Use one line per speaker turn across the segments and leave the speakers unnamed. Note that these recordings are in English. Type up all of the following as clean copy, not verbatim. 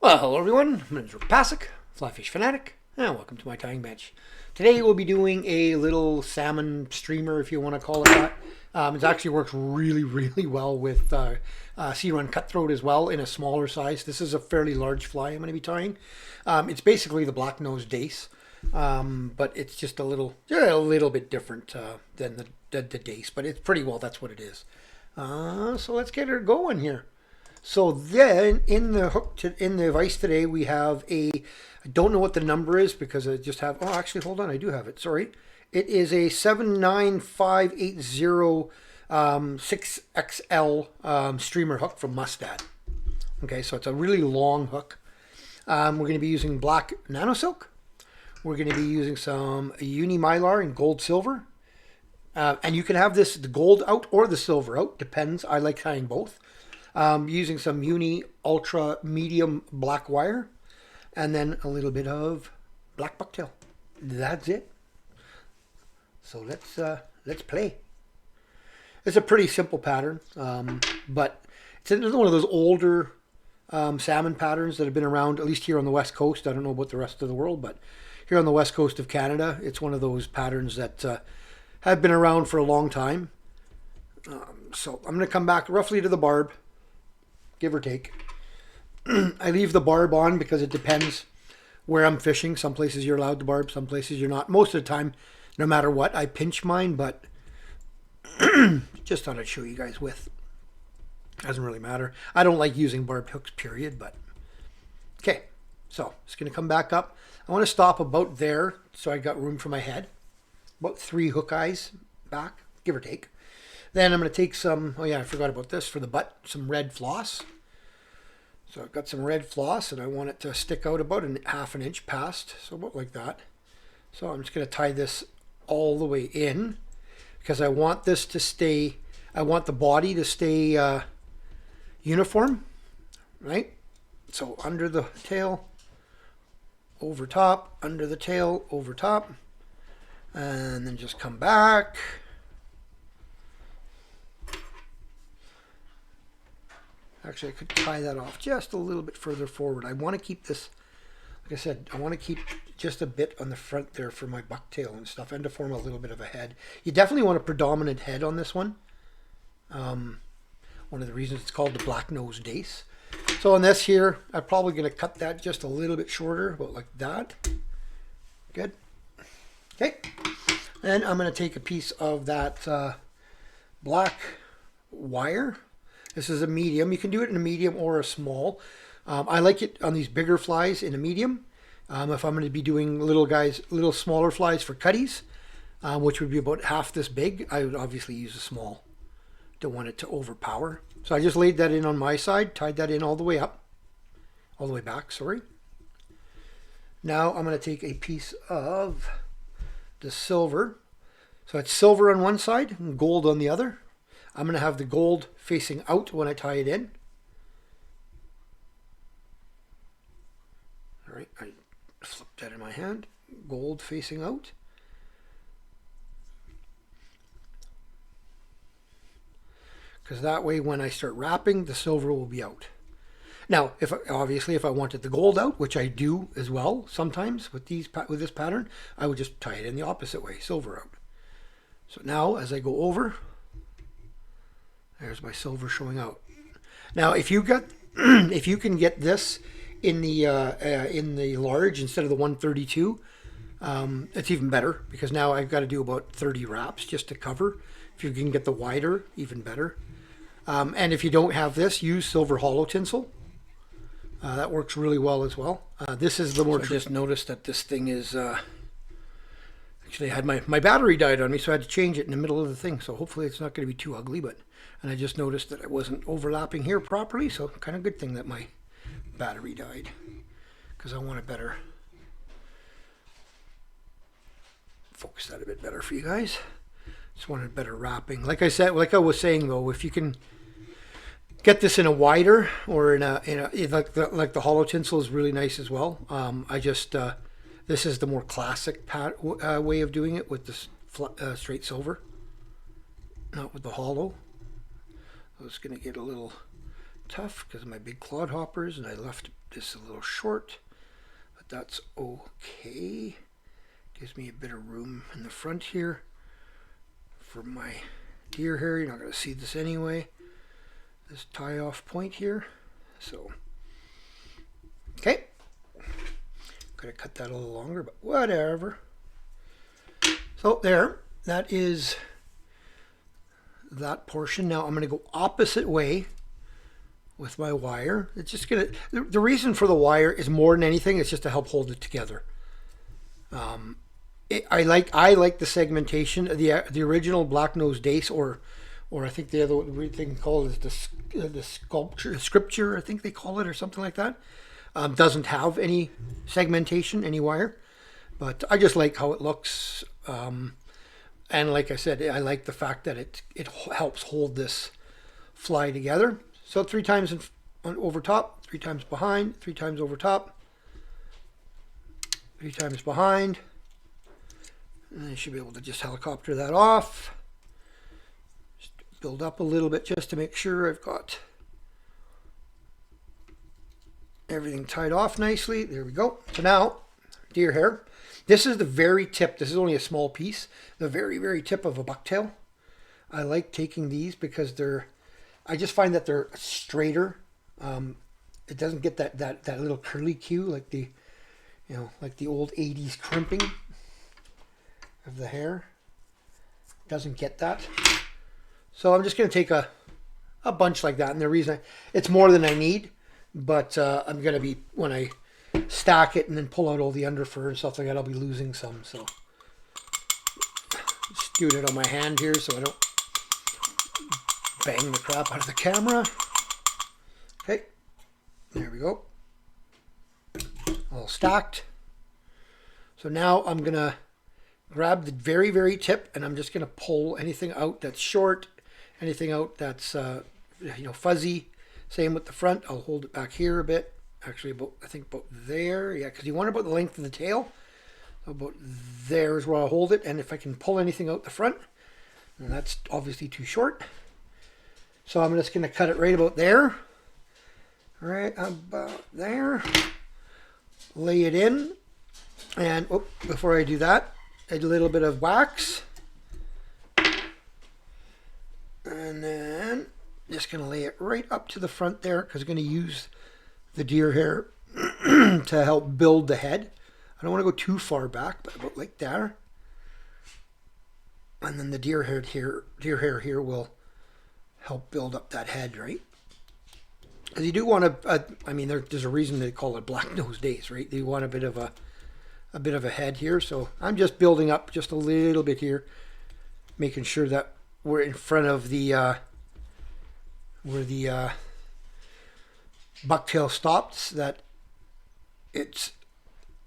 Well, hello everyone, my name is Passek, FlyFish Fanatic, and welcome to my tying bench. Today we'll be doing a little salmon streamer, if you want to call it that. It actually works really well with Run Cutthroat as well in a smaller size. This is a fairly large fly I'm going to be tying. It's basically the black-nosed Dace, but it's just a little bit different than the Dace, but it's pretty well, that's what it is. So let's get her going here. So then in the in the vise today we have I don't know what the number is because I just have, oh actually hold on, I do have it, sorry. It is a 79580 6XL streamer hook from Mustad. Okay, so it's a really long hook. We're going to be using black NanoSilk. We're going to be using some uni mylar in gold silver. And you can have this the gold out or the silver out, depends. I like tying both. Using some uni ultra medium black wire, and then a little bit of Black Bucktail. That's it. So let's play. It's a pretty simple pattern, but it's one of those older salmon patterns that have been around, at least here on the west coast. I don't know about the rest of the world, but here on the west coast of Canada, it's one of those patterns that have been around for a long time. So I'm going to come back roughly to the barb, give or take. I leave the barb on because it depends where I'm fishing. Some places you're allowed to barb, some places you're not. Most of the time, no matter what, I pinch mine, but just thought I'd show you guys with. Doesn't really matter. I don't like using barbed hooks, period, but okay. So it's going to come back up. I want to stop about there so I got room for my head. About 3 hook eyes back, give or take. Then I'm going to take some, oh yeah, I forgot about this for the butt, some red floss. So I've got some red floss and I want it to stick out about half an inch past, so about like that. So I'm just going to tie this all the way in because I want this to stay, I want the body to stay uniform, right? So under the tail, over top, under the tail, over top, and then just come back. Actually, I could tie that off just a little bit further forward. I want to keep this, like I said, I want to keep just a bit on the front there for my bucktail and stuff, and to form a little bit of a head. You definitely want a predominant head on this one. One of the reasons it's called the black-nosed Dace. So on this here, I'm probably going to cut that just a little bit shorter, about like that. Good. Okay. Then I'm going to take a piece of that black wire. This is a medium. You can do it in a medium or a small. I like it on these bigger flies in a medium. If I'm going to be doing little smaller flies for cutties, which would be about half this big, I would obviously use a small. Don't want it to overpower. So I just laid that in on my side, tied that in all the way up, all the way back, sorry. Now I'm going to take a piece of the silver. So it's silver on one side and gold on the other. I'm going to have the gold facing out when I tie it in. All right, I flipped that in my hand. Gold facing out. Because that way when I start wrapping, the silver will be out. Now, if I wanted the gold out, which I do as well sometimes with this pattern, I would just tie it in the opposite way, silver out. So now as I go over, there's my silver showing out. Now, if you can get this in the large instead of the 132, it's even better because now I've got to do about 30 wraps just to cover. If you can get the wider, even better. And if you don't have this, use silver hollow tinsel. That works really well as well. This is the more. So I just noticed that this thing is. Actually, I had my battery died on me, so I had to change it in the middle of the thing. So hopefully it's not going to be too ugly. And I just noticed that I wasn't overlapping here properly. So kind of good thing that my battery died, because I want to better focus that a bit better for you guys. Just wanted better wrapping. Like I said, like I was saying though, if you can get this in a wider or in a like the hollow tinsel is really nice as well. This is the more classic way of doing it with the straight silver, not with the hollow. I was going to get a little tough because of my big clodhoppers, and I left this a little short, but that's okay. Gives me a bit of room in the front here for my deer hair. You're not going to see this anyway. This tie off point here. So, okay. Could have cut that a little longer, but whatever. So there, that is that portion. Now I'm going to go opposite way with my wire. It's just going to, the reason for the wire is more than anything, it's just to help hold it together. I like the segmentation. The original black-nosed dace, or I think the other thing called is the scripture, I think they call it, or something like that. Doesn't have any segmentation, any wire, but I just like how it looks. And like I said, I like the fact that it helps hold this fly together. So 3 times over top, 3 times behind, 3 times over top, 3 times behind. And I should be able to just helicopter that off. Just build up a little bit just to make sure I've got everything tied off nicely. There we go. So now, deer hair. This is the very tip. This is only a small piece. The very, very tip of a bucktail. I like taking these because I just find that they're straighter. It doesn't get that little curly cue like the old 80s crimping of the hair. Doesn't get that. So I'm just going to take a bunch like that. And the reason it's more than I need, but I'm going to be, when I stack it and then pull out all the underfur and stuff like that, I'll be losing some. So just doing it on my hand here so I don't bang the crap out of the camera. Okay, there we go. All stacked. So now I'm going to grab the very, very tip, and I'm just going to pull anything out that's short, anything out that's fuzzy. Same with the front. I'll hold it back here a bit. Actually, I think about there. Yeah, because you want about the length of the tail. So about there is where I'll hold it. And if I can pull anything out the front, and that's obviously too short. So I'm just going to cut it right about there. Right about there. Lay it in. And before I do that, add a little bit of wax. And then just going to lay it right up to the front there because I'm going to use the deer hair to help build the head. I don't want to go too far back, but about like there. And then the deer hair here will help build up that head, right? Because you do want to, there's a reason they call it black-nosed dace, right? You want a bit of a head here. So I'm just building up just a little bit here, making sure that we're in front of the where the bucktail stops, that it's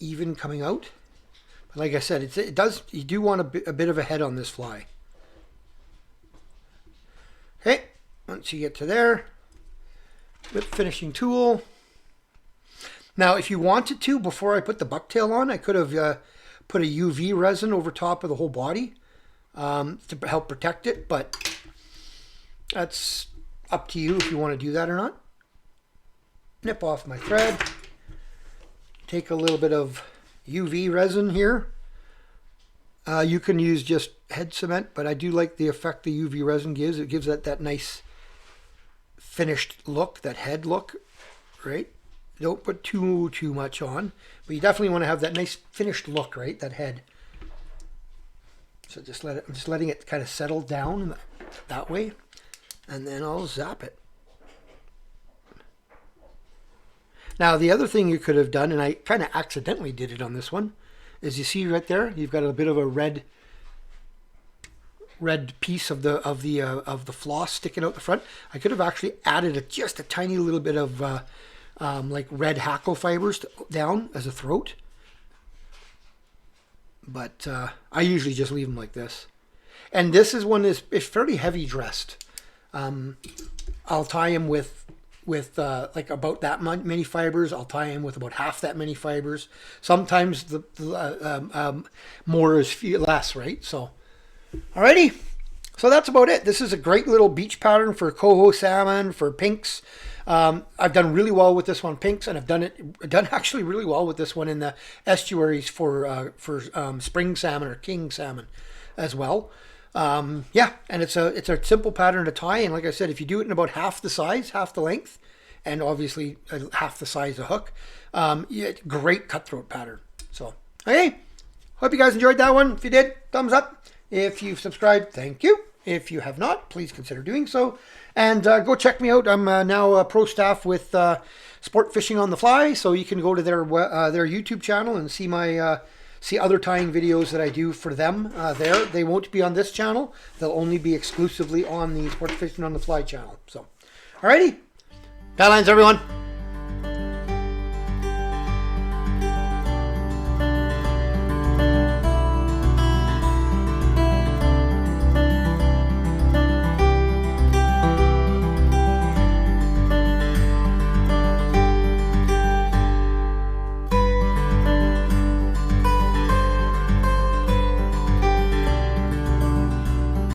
even coming out. But like I said, you do want a bit of a head on this fly. Okay, once you get to there, whip finishing tool. Now, if you wanted to, before I put the bucktail on, I could have put a UV resin over top of the whole body to help protect it, but that's up to you if you want to do that or not. Nip off my thread. Take a little bit of UV resin here. You can use just head cement, but I do like the effect the UV resin gives. It gives that nice finished look, that head look, right? Don't put too much on, but you definitely want to have that nice finished look, right? That head. So I'm just letting it kind of settle down that way, and then I'll zap it. Now, the other thing you could have done, and I kind of accidentally did it on this one, is you see right there, you've got a bit of a red piece of the floss sticking out the front. I could have actually added just a tiny little bit of like red hackle fibers down as a throat, but I usually just leave them like this. And this is one is fairly heavy dressed. I'll tie him with like about that many fibers. I'll tie him with about half that many fibers. Sometimes the more is less, right? So, alrighty, So that's about it. This is a great little beach pattern for coho salmon, for pinks. I've done really well with this one, pinks, and I've done actually really well with this one in the estuaries for spring salmon or king salmon as well. Yeah, and it's a simple pattern to tie, and like I said, if you do it in about half the size, half the length, and obviously half the size of hook, great cutthroat pattern. So, okay, hope you guys enjoyed that one. If you did, thumbs up. If you've subscribed, thank you. If you have not, please consider doing so. And go check me out. I'm now a pro staff with Sport Fishing on the Fly, so you can go to their YouTube channel and see my see other tying videos that I do for them there. They won't be on this channel. They'll only be exclusively on the Sport Fishing on the Fly channel. So, alrighty. Bad lines, everyone.